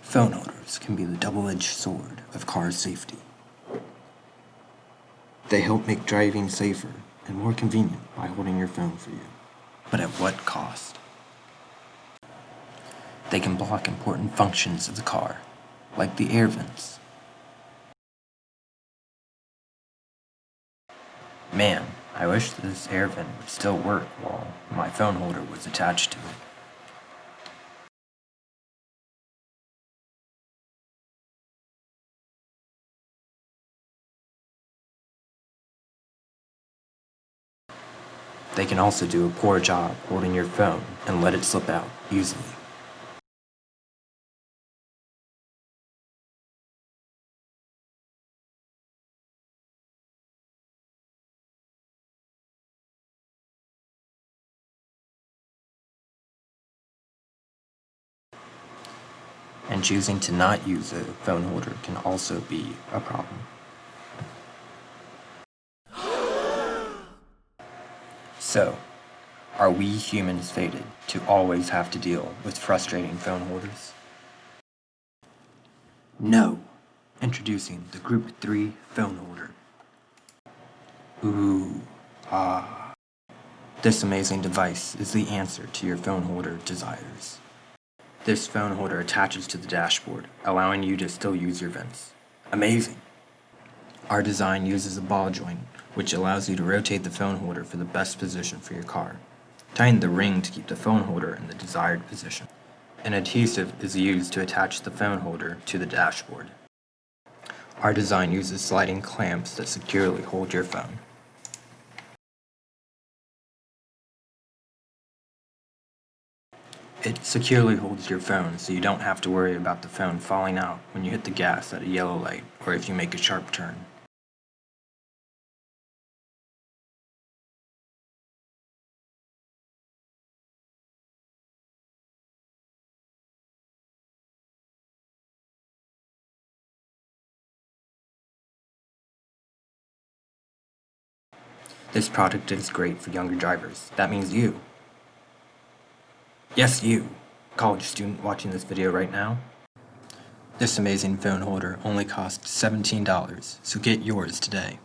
Phone holders can be the double-edged sword of car safety. They help make driving safer and more convenient by holding your phone for you. But at what cost? They can block important functions of the car, like the air vents. Man, I wish this air vent would still work while my phone holder was attached to it. They can also do a poor job holding your phone and let it slip out easily. And choosing to not use a phone holder can also be a problem. So, are we humans fated to always have to deal with frustrating phone holders? No! Introducing the Group 3 phone holder. Ooh, ah. This amazing device is the answer to your phone holder desires. This phone holder attaches to the dashboard, allowing you to still use your vents. Amazing! Our design uses a ball joint, which allows you to rotate the phone holder for the best position for your car. Tighten the ring to keep the phone holder in the desired position. An adhesive is used to attach the phone holder to the dashboard. Our design uses sliding clamps that securely hold your phone. It securely holds your phone so you don't have to worry about the phone falling out when you hit the gas at a yellow light or if you make a sharp turn. This product is great for younger drivers. That means you. Yes, you, college student watching this video right now. This amazing phone holder only costs $17, so get yours today.